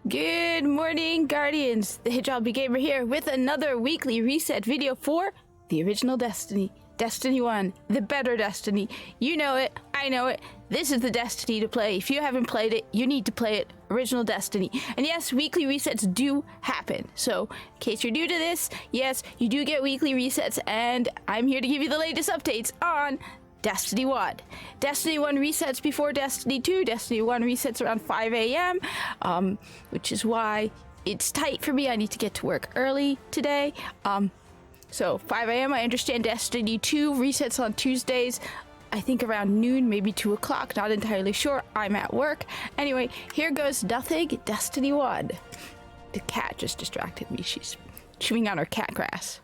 Good morning, Guardians. The Hijab Gamer here with another weekly reset video for the original Destiny. Destiny 1, the better Destiny. You know it, I know it. This is the Destiny to play. If you haven't played it, you need to play it. Original Destiny. And yes, weekly resets do happen. So, in case you're new to this, yes, you do get weekly resets, and I'm here to give you the latest updates on Destiny 1. Destiny 1 resets before Destiny 2. Destiny 1 resets around 5 a.m., which is why it's tight for me. I need to get to work early today. So 5 a.m. I understand Destiny 2 resets on Tuesdays, I think around noon, maybe 2 o'clock. Not entirely sure. I'm at work. Anyway, here goes nothing. Destiny 1. The cat just distracted me. She's chewing on her cat grass.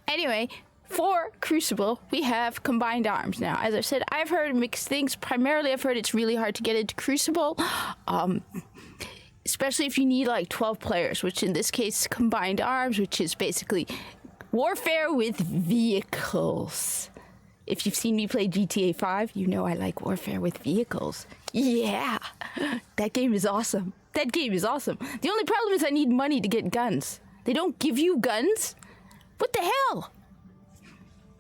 Anyway, for Crucible, we have combined arms. Now, as I've said, I've heard mixed things. Primarily, I've heard it's really hard to get into Crucible, especially if you need like 12 players, which in this case, combined arms, which is basically warfare with vehicles. If you've seen me play GTA 5, you know I like warfare with vehicles. Yeah, that game is awesome. That game is awesome. The only problem is I need money to get guns. They don't give you guns? What the hell?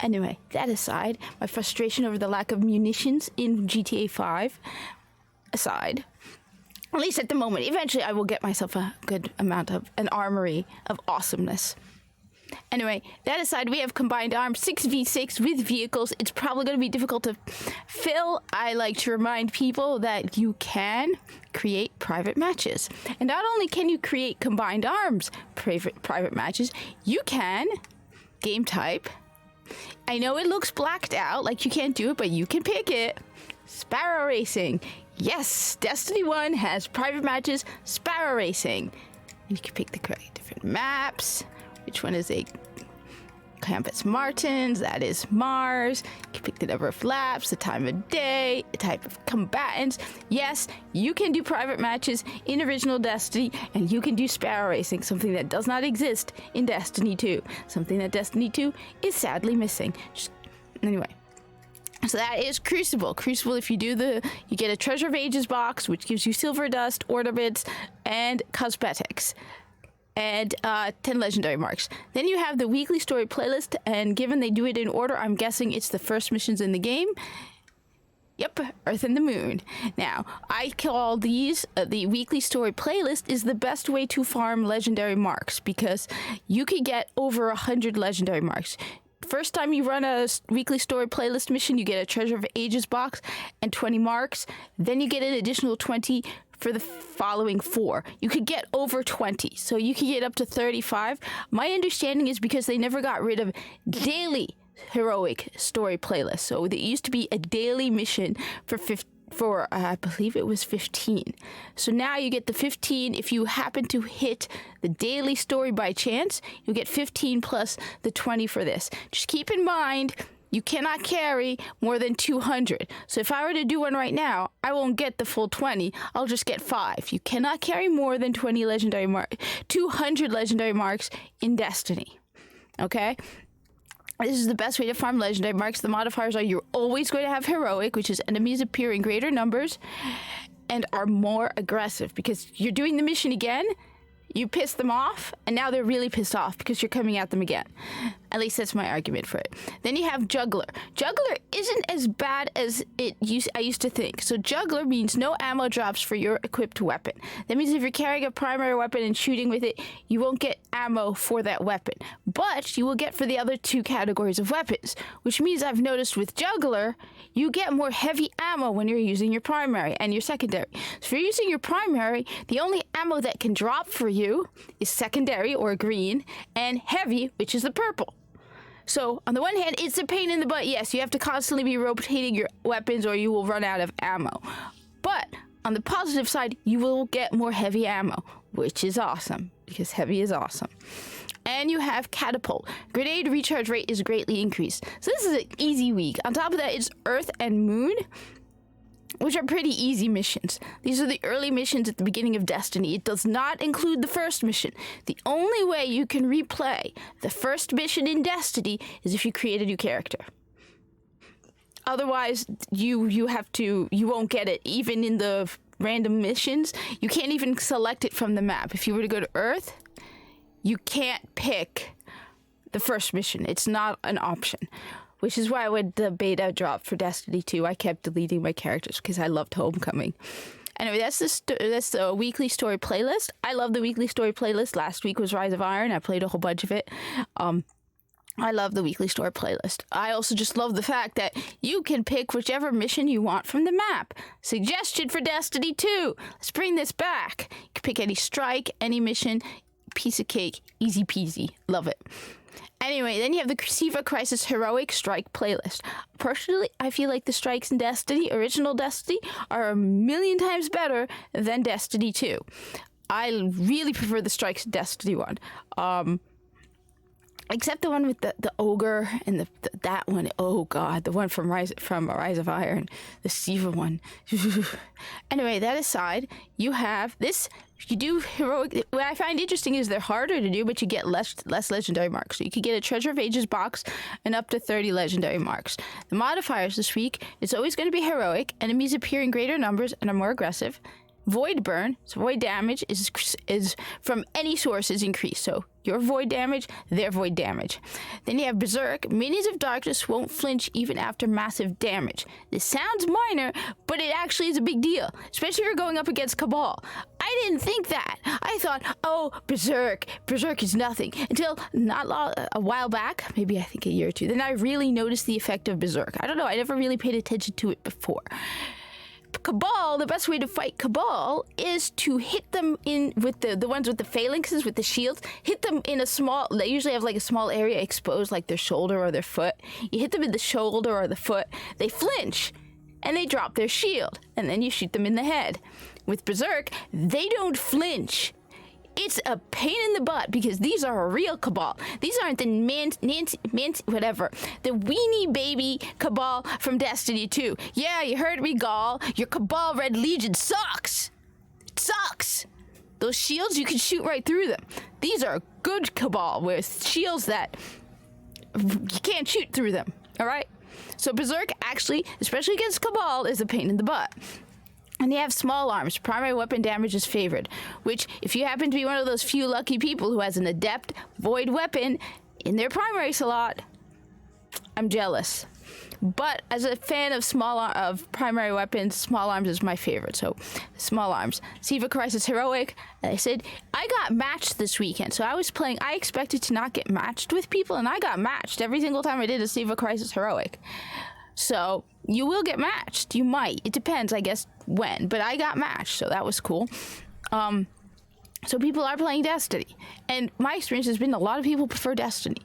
Anyway, that aside, my frustration over the lack of munitions in GTA 5 aside, at least at the moment, eventually I will get myself a good amount of an armory of awesomeness. Anyway, that aside, we have combined arms, 6v6 with vehicles. It's probably going to be difficult to fill. I like to remind people that you can create private matches. And not only can you create combined arms private matches, you can game type. I know it looks blacked out, like you can't do it, but you can pick it. Sparrow Racing. Yes, Destiny 1 has private matches, Sparrow Racing. You can pick the correct different maps. Which one is a Campus Martins? That is Mars. You can pick the number of laps, the time of day, the type of combatants. Yes, you can do private matches in original Destiny, and you can do Sparrow Racing, something that does not exist in Destiny 2. Something that Destiny 2 is sadly missing. Anyway. So that is Crucible. Crucible, if you do you get a Treasure of Ages box, which gives you silver dust, ornaments, and cosmetics. And 10 legendary marks. Then you have the weekly story playlist, and given they do it in order, I'm guessing it's the first missions in the game. Yep, Earth and the Moon. Now, I call these, the weekly story playlist is the best way to farm legendary marks, because you can get over 100 legendary marks. First time you run a weekly story playlist mission, you get a Treasure of Ages box and 20 marks. Then you get an additional 20 for the following 4. You could get over 20, so you can get up to 35. My understanding is because they never got rid of daily heroic story playlists. So there used to be a daily mission for I believe it was 15. So now you get the 15. If you happen to hit the daily story by chance, you'll get 15 plus the 20 for this. Just keep in mind, you cannot carry more than 200. So if I were to do one right now, I won't get the full 20. I'll just get 5. You cannot carry more than 200 legendary marks in Destiny. Okay? This is the best way to farm legendary marks. The modifiers are you're always going to have heroic, which is enemies appear in greater numbers and are more aggressive, because you're doing the mission again. You piss them off, and now they're really pissed off because you're coming at them again. At least that's my argument for it. Then you have Juggler. Juggler isn't as bad as I used to think. So Juggler means no ammo drops for your equipped weapon. That means if you're carrying a primary weapon and shooting with it, you won't get ammo for that weapon. But you will get for the other 2 categories of weapons, which means I've noticed with Juggler, you get more heavy ammo when you're using your primary and your secondary. So if you're using your primary, the only ammo that can drop for you is secondary or green, and heavy, which is the purple. So on the one hand, it's a pain in the butt. Yes, you have to constantly be rotating your weapons or you will run out of ammo. But on the positive side, you will get more heavy ammo, which is awesome, because heavy is awesome. And you have Catapult. Grenade recharge rate is greatly increased. So this is an easy week. On top of that, it's Earth and Moon, which are pretty easy missions. These are the early missions at the beginning of Destiny. It does not include the first mission. The only way you can replay the first mission in Destiny is if you create a new character. Otherwise, you won't get it, even in the random missions, you can't even select it from the map. If you were to go to Earth, you can't pick the first mission. It's not an option, which is why when the beta dropped for Destiny 2, I kept deleting my characters because I loved Homecoming. Anyway, that's the weekly story playlist. I love the weekly story playlist. Last week was Rise of Iron. I played a whole bunch of it. I love the weekly story playlist. I also just love the fact that you can pick whichever mission you want from the map. Suggestion for Destiny 2. Let's bring this back. You can pick any strike, any mission. Piece of cake. Easy peasy. Love it. Anyway, then you have the Crucible Crisis Heroic Strike playlist. Personally, I feel like the strikes in Destiny, original Destiny, are a million times better than Destiny 2. I really prefer the strikes in Destiny 1. Except the one with the ogre and that one. Oh god, the one from Rise of Iron, the Siva one. Anyway, that aside, you have this. You do heroic. What I find interesting is they're harder to do, but you get less legendary marks. So you could get a Treasure of Ages box and up to 30 legendary marks. The modifiers this week, it's always going to be heroic. Enemies appear in greater numbers and are more aggressive. Void burn, so void damage is from any source is increased. So your void damage, their void damage. Then you have Berserk. Minions of Darkness won't flinch even after massive damage. This sounds minor, but it actually is a big deal, especially if you're going up against Cabal. I didn't think that. I thought, oh, Berserk is nothing. Until a while back, maybe I think a year or two, then I really noticed the effect of Berserk. I don't know, I never really paid attention to it before. Cabal, the best way to fight Cabal is to hit them in with the ones with the phalanxes, with the shields. Hit them in a small, they usually have like a small area exposed, like their shoulder or their foot. You hit them in the shoulder or the foot, they flinch and they drop their shield, and then you shoot them in the head. With Berserk, they don't flinch. It's a pain in the butt because these are a real Cabal. These aren't the the weenie baby Cabal from Destiny 2. Yeah, you heard me, Gaul. Your Cabal Red Legion sucks. It sucks. Those shields, you can shoot right through them. These are good Cabal with shields that you can't shoot through them. All right? So Berserk actually, especially against Cabal, is a pain in the butt. And you have small arms. Primary weapon damage is favored, which if you happen to be one of those few lucky people who has an adept void weapon in their primary slot, I'm jealous. But as a fan of primary weapons, small arms is my favorite. So small arms. Siva Crisis Heroic. I said I got matched this weekend. So I was playing. I expected to not get matched with people, and I got matched every single time I did a Siva Crisis Heroic. So you will get matched. You might. It depends, I guess, when. But I got matched, so that was cool. So people are playing Destiny. And my experience has been a lot of people prefer Destiny.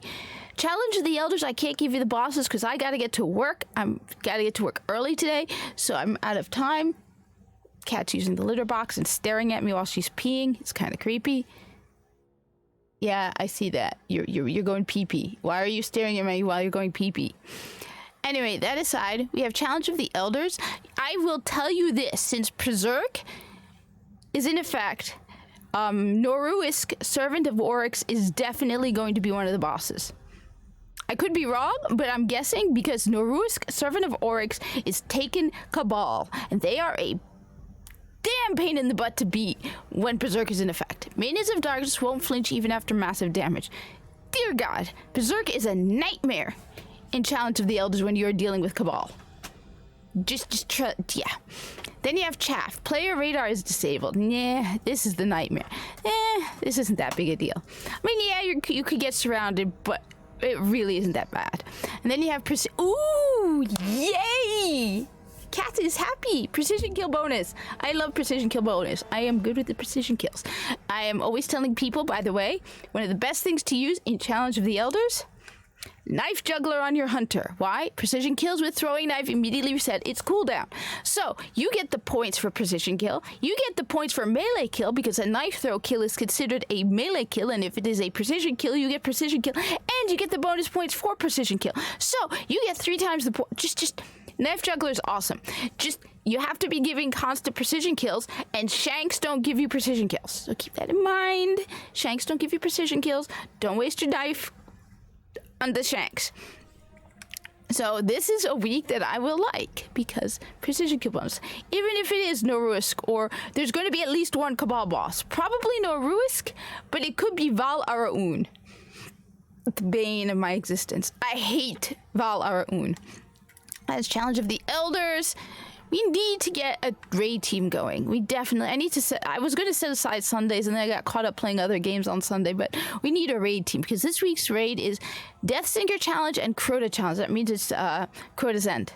Challenge of the Elders, I can't give you the bosses because I got to get to work. Got to get to work early today, so I'm out of time. Cat's using the litter box and staring at me while she's peeing. It's kind of creepy. Yeah, I see that. You're going pee-pee. Why are you staring at me while you're going pee-pee? Anyway, that aside, we have Challenge of the Elders. I will tell you this, since Berserk is in effect, Noruisk, Servant of Oryx, is definitely going to be one of the bosses. I could be wrong, but I'm guessing because Noruisk, Servant of Oryx, is taken Cabal, and they are a damn pain in the butt to beat when Berserk is in effect. Minions of Darkness won't flinch even after massive damage. Dear God, Berserk is a nightmare in Challenge of the Elders when you're dealing with Cabal. Yeah. Then you have Chaff. Player radar is disabled. Nah, this is the nightmare. This isn't that big a deal. I mean, yeah, you could get surrounded, but it really isn't that bad. And then you have Ooh, yay! Cat is happy. Precision kill bonus. I love precision kill bonus. I am good with the precision kills. I am always telling people, by the way, one of the best things to use in Challenge of the Elders, Knife Juggler on your Hunter. Why? Precision kills with throwing knife immediately reset its cooldown. So, you get the points for precision kill. You get the points for melee kill because a knife throw kill is considered a melee kill, and if it is a precision kill, you get precision kill, and you get the bonus points for precision kill. So, you get 3 times the point. Just Knife Juggler is awesome. You have to be giving constant precision kills, and Shanks don't give you precision kills. So keep that in mind. Shanks don't give you precision kills. Don't waste your knife on the Shanks. So this is a week that I will like because precision kill bombs, even if it is no risk or there's going to be at least one Cabal boss, probably no risk, but it could be Val Araun, the bane of my existence. I hate Val Araun. As Challenge of the Elders, we need to get a raid team going. We definitely, I was going to set aside Sundays and then I got caught up playing other games on Sunday, but we need a raid team because this week's raid is Deathsinger Challenge and Crota Challenge. That means it's Crota's End.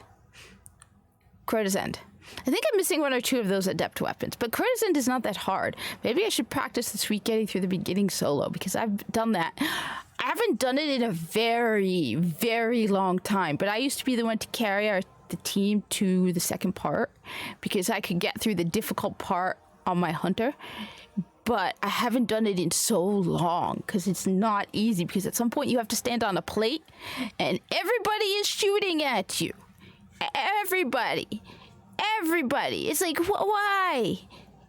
Crota's End. I think I'm missing one or two of those adept weapons, but Crota's End is not that hard. Maybe I should practice this week getting through the beginning solo because I've done that. I haven't done it in a very, very long time, but I used to be the one to carry the team to the second part because I could get through the difficult part on my hunter, but I haven't done it in so long because it's not easy because at some point you have to stand on a plate and everybody is shooting at you. Everybody. It's like, why?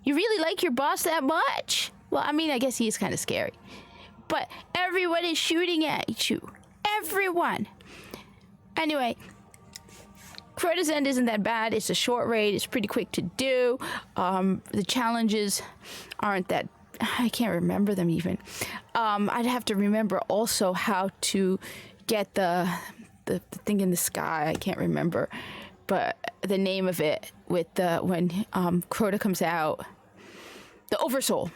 You really like your boss that much? Well, I mean, I guess he is kind of scary, but everyone is shooting at you. Everyone. Anyway, Crota's End isn't that bad. It's a short raid. It's pretty quick to do. The challenges aren't that... I can't remember them even. I'd have to remember also how to get the thing in the sky. I can't remember. But the name of it with when Crota comes out. The Oversoul.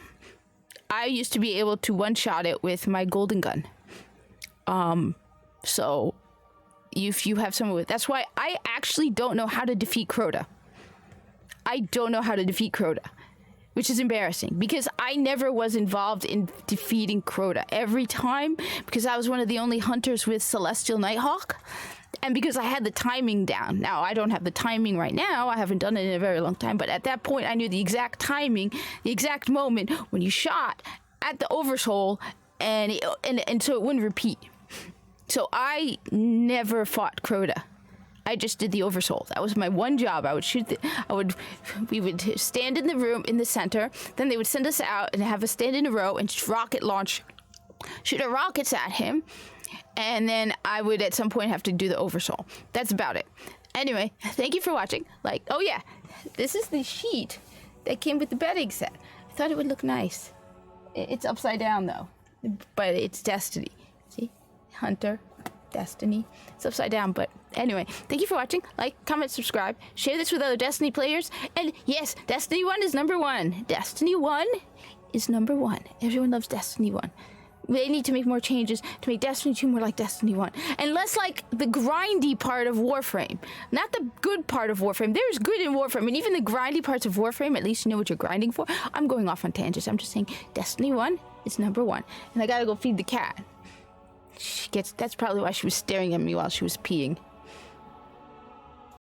I used to be able to one-shot it with my golden gun. So... if you have someone with... That's why I actually don't know how to defeat Crota. I don't know how to defeat Crota, which is embarrassing because I never was involved in defeating Crota. Every time, because I was one of the only hunters with Celestial Nighthawk, and because I had the timing down. Now, I don't have the timing right now. I haven't done it in a very long time, but at that point, I knew the exact timing, the exact moment when you shot at the Oversoul, and so it wouldn't repeat. So I never fought Crota. I just did the Oversoul. That was my one job. I would shoot we would stand in the room in the center. Then they would send us out and have us stand in a row and just rocket launch, shoot our rockets at him. And then I would at some point have to do the Oversoul. That's about it. Anyway, thank you for watching. Oh yeah, this is the sheet that came with the bedding set. I thought it would look nice. It's upside down though, but it's Destiny. See? Hunter, Destiny. It's upside down, but anyway, thank you for watching. Like, comment, subscribe, share this with other Destiny players, and yes, Destiny 1 is number 1. Destiny 1 is number 1. Everyone loves Destiny 1. They need to make more changes to make Destiny 2 more like Destiny 1. And less like the grindy part of Warframe. Not the good part of Warframe. There's good in Warframe, and even the grindy parts of Warframe, at least you know what you're grinding for. I'm going off on tangents. I'm just saying Destiny 1 is number 1. And I gotta go feed the cat. That's probably why she was staring at me while she was peeing.